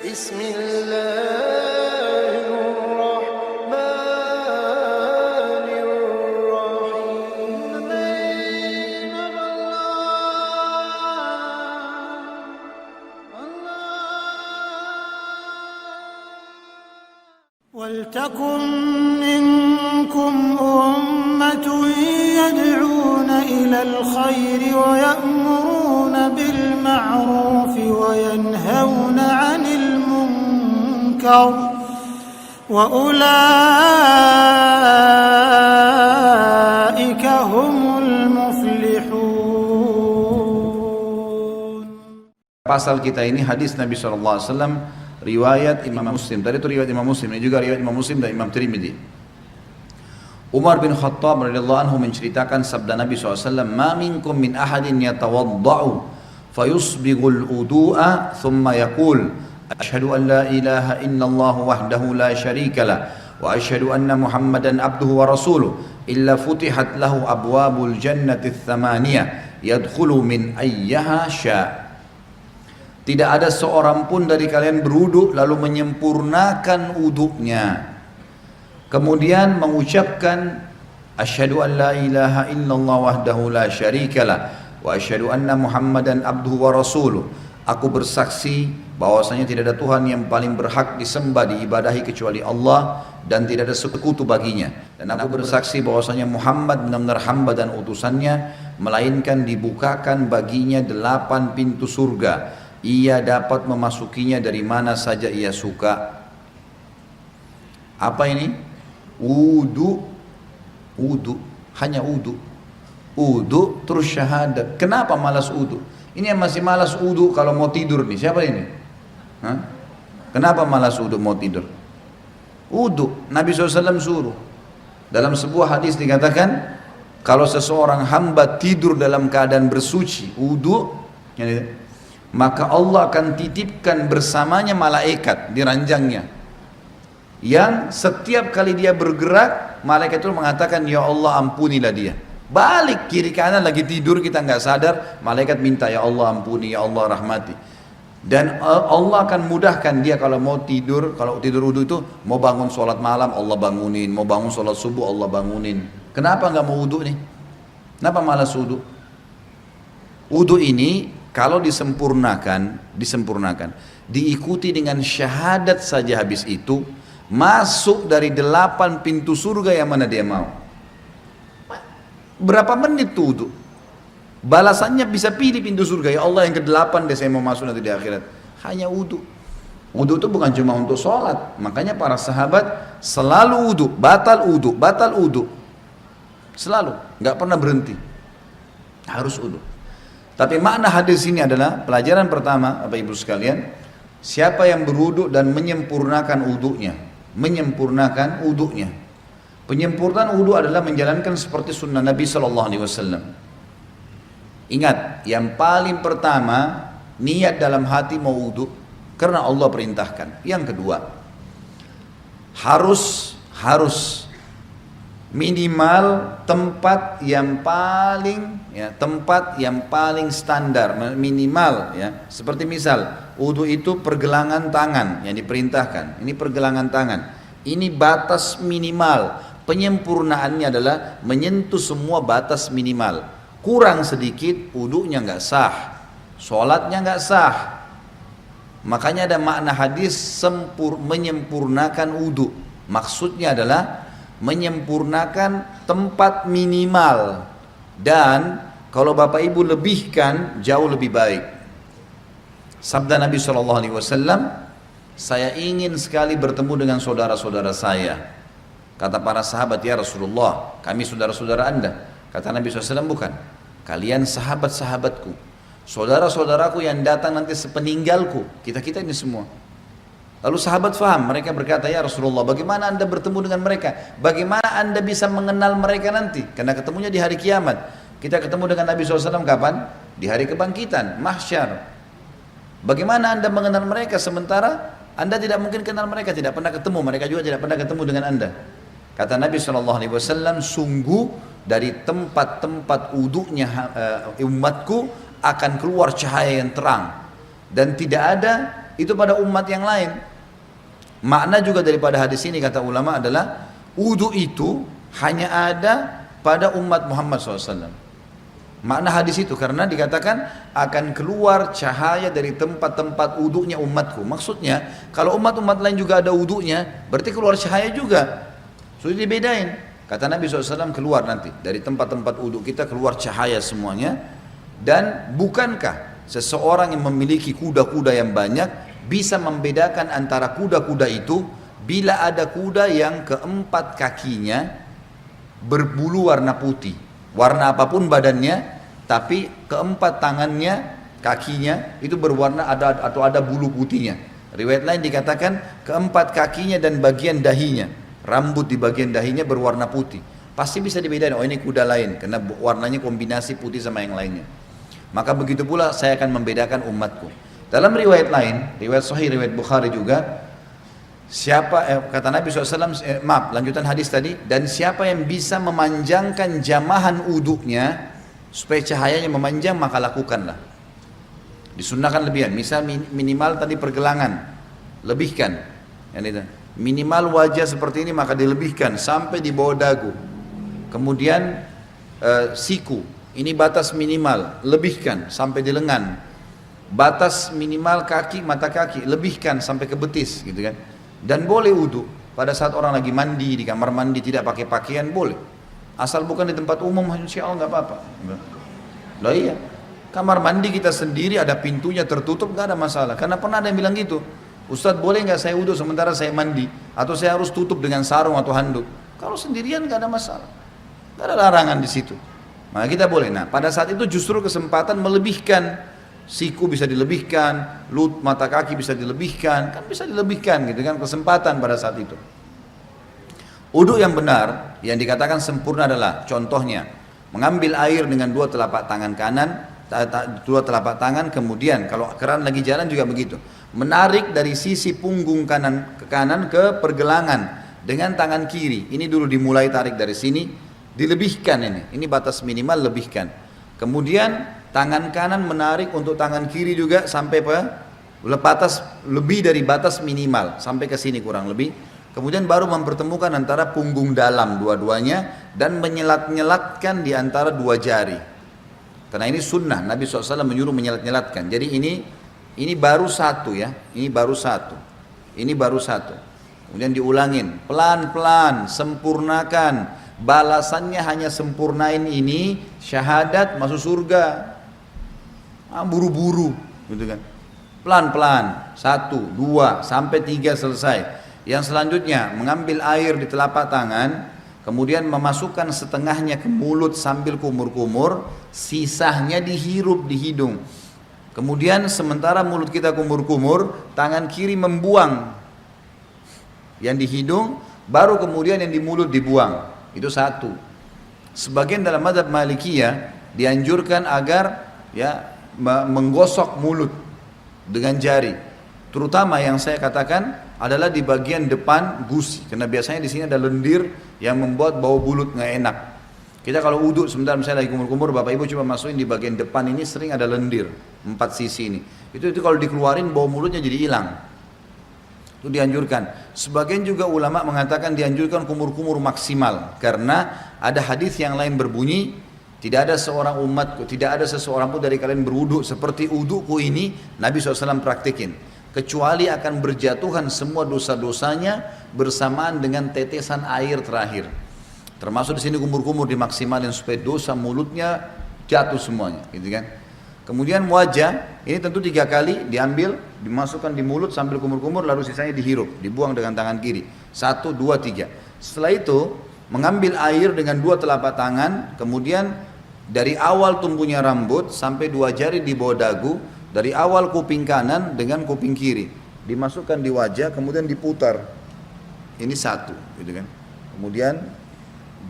بسم الله الرحمن الرحيم. ولتكن منكم أمة يدعون إلى الخير ويأمرون بالمعروف وينهون عن المنكر وأولئك هم المفلحون. Pasal kita ini hadis Nabi SAW, riwayat Imam Muslim. Tadi itu riwayat Imam Muslim, ini juga riwayat Imam Muslim dan Imam Tirmidzi. Umar bin Khattab radhiyallahu anhu menceritakan sabda Nabi SAW, "Ma minkum min ahadin yatawadda'u fayusbighul wudu'a thumma yaqul asyhadu an la ilaha illallah wahdahu la syarika lah wa asyhadu anna Muhammadan abduhu wa rasuluh illa futihat lahu abwabul jannati tsamaniyah yadkhulu min ayyaha sya'." Tidak ada seorang pun dari kalian berwudu lalu menyempurnakan wudunya, kemudian mengucapkan asyhadu an la ilaha illallah wahdahu la syarikalah wa asyhadu anna Muhammadan abduhu wa rasuluh. Aku bersaksi bahwasanya tidak ada Tuhan yang paling berhak disembah diibadahi kecuali Allah dan tidak ada sekutu baginya, dan aku bersaksi bahwasanya Muhammad benar-benar hamba dan utusannya, melainkan dibukakan baginya 8 pintu surga. Ia dapat memasukinya dari mana saja ia suka. Apa ini? Wudu, hanya wudu. Wudu terus syahadat. Kenapa malas wudu? Ini yang masih malas wudu kalau mau tidur nih, siapa ini? Hah? Kenapa malas wudu mau tidur? Wudu, Nabi SAW suruh. Dalam sebuah hadis dikatakan, kalau seseorang hamba tidur dalam keadaan bersuci, wudu, maka Allah akan titipkan bersamanya malaikat di ranjangnya, yang setiap kali dia bergerak, malaikat itu mengatakan, ya Allah ampunilah dia. Balik kiri kanan lagi tidur kita nggak sadar, malaikat minta, ya Allah ampuni, ya Allah rahmati. Dan Allah akan mudahkan dia kalau mau tidur, kalau tidur wudu itu mau bangun sholat malam Allah bangunin, mau bangun sholat subuh Allah bangunin. Kenapa nggak mau wudu nih? Kenapa malas wudu? Wudu ini kalau disempurnakan, diikuti dengan syahadat saja, habis itu masuk dari 8 pintu surga yang mana dia mau. Berapa menit tuh wudu? Balasannya bisa pilih pintu surga. Ya Allah yang ke-8 deh saya mau masuk nanti di akhirat. Hanya wudu. Wudu itu bukan cuma untuk sholat. Makanya para sahabat selalu wudu, batal wudu. Selalu, nggak pernah berhenti. Harus wudu. Tapi makna hadis ini adalah pelajaran pertama, Bapak Ibu sekalian, siapa yang berwudu dan menyempurnakan wudunya, penyempurnaan wudu adalah menjalankan seperti sunnah Nabi SAW. Ingat, yang paling pertama niat dalam hati mau wudu karena Allah perintahkan. Yang kedua, harus minimal tempat yang paling standar, minimal ya. Seperti misal wudu itu pergelangan tangan yang diperintahkan. Ini pergelangan tangan. Ini batas minimal. Penyempurnaannya adalah menyentuh semua batas minimal. Kurang sedikit wudunya nggak sah, sholatnya nggak sah. Makanya ada makna hadis menyempurnakan wudu. Maksudnya adalah menyempurnakan tempat minimal, dan kalau Bapak Ibu lebihkan jauh lebih baik. Sabda Nabi SAW, saya ingin sekali bertemu dengan saudara-saudara saya. Kata para sahabat, ya Rasulullah, kami saudara-saudara Anda. Kata Nabi SAW, bukan, kalian sahabat-sahabatku, saudara-saudaraku yang datang nanti sepeninggalku, kita ini semua. Lalu sahabat faham, mereka berkata, ya Rasulullah, bagaimana Anda bertemu dengan mereka? Bagaimana Anda bisa mengenal mereka nanti? Karena ketemunya di hari kiamat. Kita ketemu dengan Nabi SAW kapan? Di hari kebangkitan, mahsyar. Bagaimana Anda mengenal mereka sementara Anda tidak mungkin kenal mereka, tidak pernah ketemu, mereka juga tidak pernah ketemu dengan Anda. Kata Nabi SAW, sungguh dari tempat-tempat wudunya umatku akan keluar cahaya yang terang, dan tidak ada itu pada umat yang lain. Makna juga daripada hadis ini kata ulama adalah wudu itu hanya ada pada umat Muhammad SAW. Makna hadis itu karena dikatakan akan keluar cahaya dari tempat-tempat wudunya umatku. Maksudnya kalau umat-umat lain juga ada wudunya, berarti keluar cahaya juga. Sudah dibedain. Kata Nabi SAW keluar nanti dari tempat-tempat wudu kita keluar cahaya semuanya. Dan bukankah seseorang yang memiliki kuda-kuda yang banyak bisa membedakan antara kuda-kuda itu bila ada kuda yang keempat kakinya berbulu warna putih, warna apapun badannya, tapi keempat tangannya, kakinya itu berwarna ada bulu putihnya. Riwayat lain dikatakan keempat kakinya dan bagian dahinya, rambut di bagian dahinya berwarna putih. Pasti bisa dibedakan, oh ini kuda lain karena warnanya kombinasi putih sama yang lainnya. Maka begitu pula saya akan membedakan umatku. Dalam riwayat lain, riwayat Sahih, riwayat Bukhari juga, kata Nabi SAW, lanjutan hadis tadi, dan siapa yang bisa memanjangkan jamahan uduknya supaya cahayanya memanjang maka lakukanlah. Disunnahkan lebihan, misal minimal tadi pergelangan, lebihkan. Minimal wajah seperti ini maka dilebihkan sampai di bawah dagu. Kemudian siku. Ini batas minimal, lebihkan sampai di lengan. Batas minimal kaki, mata kaki, lebihkan sampai ke betis, gitu kan. Dan boleh wudu pada saat orang lagi mandi di kamar mandi tidak pakai pakaian boleh. Asal bukan di tempat umum, insya Allah nggak apa-apa. Loh iya, kamar mandi kita sendiri ada pintunya tertutup nggak ada masalah. Karena pernah ada yang bilang gitu, Ustadz boleh nggak saya wudu sementara saya mandi? Atau saya harus tutup dengan sarung atau handuk? Kalau sendirian nggak ada masalah, nggak ada larangan di situ. Maka kita boleh. Nah pada saat itu justru kesempatan melebihkan, siku bisa dilebihkan, mata kaki bisa dilebihkan, kan bisa dilebihkan gitu kan, kesempatan pada saat itu. Wudu yang benar yang dikatakan sempurna adalah contohnya mengambil air dengan dua telapak tangan kanan, dua telapak tangan, kemudian kalau keran lagi jalan juga begitu, menarik dari sisi punggung kanan ke pergelangan dengan tangan kiri. Ini dulu dimulai tarik dari sini. Dilebihkan ini batas minimal lebihkan. Kemudian tangan kanan menarik untuk tangan kiri juga sampai batas lebih dari batas minimal sampai ke sini kurang lebih. Kemudian baru mempertemukan antara punggung dalam dua-duanya dan menyelat-nyelatkan di antara dua jari. Karena ini sunnah Nabi SAW menyuruh menyelat-nyelatkan. Jadi ini baru satu ya, ini baru satu, ini baru satu. Kemudian diulangin pelan-pelan, sempurnakan. Balasannya hanya sempurnain ini, syahadat masuk surga. Buru-buru gitu kan. Pelan-pelan, 1, 2, sampai 3 selesai. Yang selanjutnya mengambil air di telapak tangan, kemudian memasukkan setengahnya ke mulut sambil kumur-kumur, sisanya dihirup di hidung. Kemudian sementara mulut kita kumur-kumur, tangan kiri membuang yang di hidung, baru kemudian yang di mulut dibuang. Itu satu. Sebagian dalam mazhab Malikiyah dianjurkan agar ya menggosok mulut dengan jari. Terutama yang saya katakan adalah di bagian depan gusi, karena biasanya di sini ada lendir yang membuat bau mulut nggak enak. Kita kalau uduk sebentar misalnya lagi kumur-kumur, bapak ibu coba masukin di bagian depan ini sering ada lendir 4 sisi ini. Itu kalau dikeluarin bau mulutnya jadi hilang. Itu dianjurkan. Sebagian juga ulama mengatakan dianjurkan kumur-kumur maksimal karena ada hadis yang lain berbunyi tidak ada seorang umatku, tidak ada seseorang pun dari kalian berwudu seperti wuduku ini. Nabi SAW praktikin kecuali akan berjatuhan semua dosa-dosanya bersamaan dengan tetesan air terakhir. Termasuk di sini kumur-kumur dimaksimalin supaya dosa mulutnya jatuh semuanya, gitu kan? Kemudian wajah, ini tentu 3 kali diambil, dimasukkan di mulut sambil kumur-kumur, lalu sisanya dihirup, dibuang dengan tangan kiri. 1, 2, 3. Setelah itu, mengambil air dengan 2 telapak tangan, kemudian dari awal tumbuhnya rambut sampai 2 jari di bawah dagu, dari awal kuping kanan dengan kuping kiri, dimasukkan di wajah, kemudian diputar. Ini 1, gitu kan? Kemudian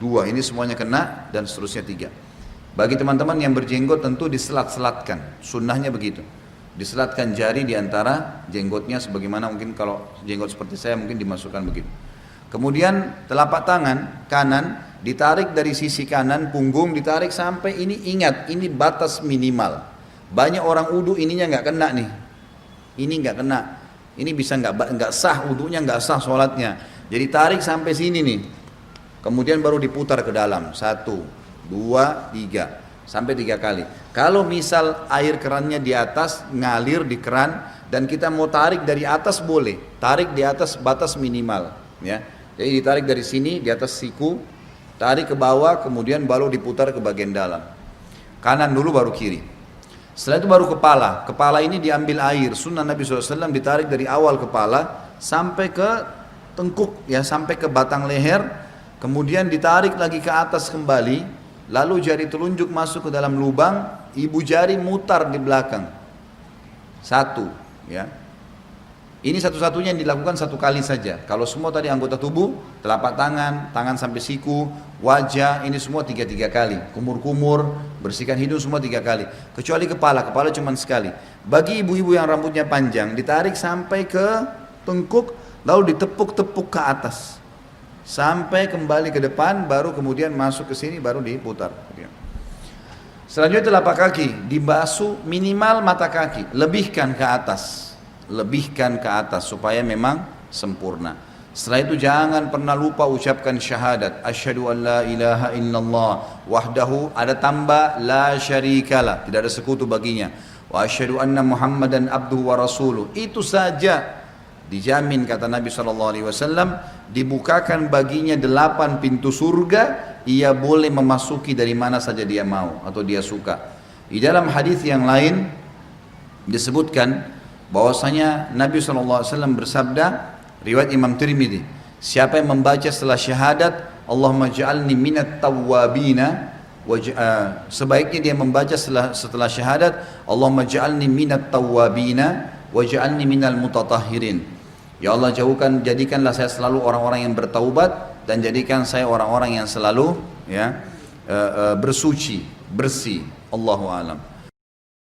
2, ini semuanya kena, dan seterusnya 3. Bagi teman-teman yang berjenggot tentu diselat-selatkan, sunnahnya begitu. Diselatkan jari di antara jenggotnya sebagaimana mungkin kalau jenggot seperti saya mungkin dimasukkan begitu. Kemudian telapak tangan kanan ditarik dari sisi kanan punggung, ditarik sampai ini, ingat ini batas minimal. Banyak orang wudu ininya nggak kena nih. ini nggak kena, ini bisa nggak sah wudunya, nggak sah sholatnya. Jadi tarik sampai sini nih, kemudian baru diputar ke dalam, 1, 2, 3, sampai 3 kali. Kalau misal air kerannya di atas, ngalir di keran, dan kita mau tarik dari atas boleh, tarik di atas batas minimal, ya. Jadi ditarik dari sini di atas siku, tarik ke bawah, kemudian baru diputar ke bagian dalam. Kanan dulu baru kiri. Setelah itu baru kepala. Kepala ini diambil air. Sunnah Nabi SAW ditarik dari awal kepala sampai ke tengkuk, ya, sampai ke batang leher. Kemudian ditarik lagi ke atas kembali. Lalu jari telunjuk masuk ke dalam lubang, ibu jari mutar di belakang. 1, ya. Ini satu-satunya yang dilakukan 1 kali saja. Kalau semua tadi anggota tubuh, telapak tangan, tangan sampai siku, wajah, ini semua 3 kali. Kumur-kumur, bersihkan hidung semua 3 kali. Kecuali kepala cuma sekali. Bagi ibu-ibu yang rambutnya panjang, ditarik sampai ke tengkuk, lalu ditepuk-tepuk ke atas. Sampai kembali ke depan, baru kemudian masuk ke sini, baru diputar. Selanjutnya telapak kaki, dibasuh minimal mata kaki, lebihkan ke atas. Lebihkan ke atas supaya memang sempurna. Setelah itu jangan pernah lupa ucapkan syahadat, asyhadu an la ilaha illallah wahdahu, ada tambah la syarikalah, tidak ada sekutu baginya, wa asyhadu anna muhammadan abduhu wa rasuluh. Itu saja dijamin, kata Nabi SAW, dibukakan baginya 8 pintu surga, ia boleh memasuki dari mana saja dia mau atau dia suka. Di dalam hadis yang lain disebutkan bahwasanya Nabi SAW bersabda, riwayat Imam Tirmidzi, siapa yang membaca setelah syahadat Allahumma ja'alni minat tawwabina, sebaiknya dia membaca setelah syahadat Allahumma ja'alni minat tawwabina waj'alni minal mutatahhirin. Ya Allah, jadikanlah saya selalu orang-orang yang bertaubat, dan jadikan saya orang-orang yang selalu, ya, bersuci, bersih. Allahu a'lam.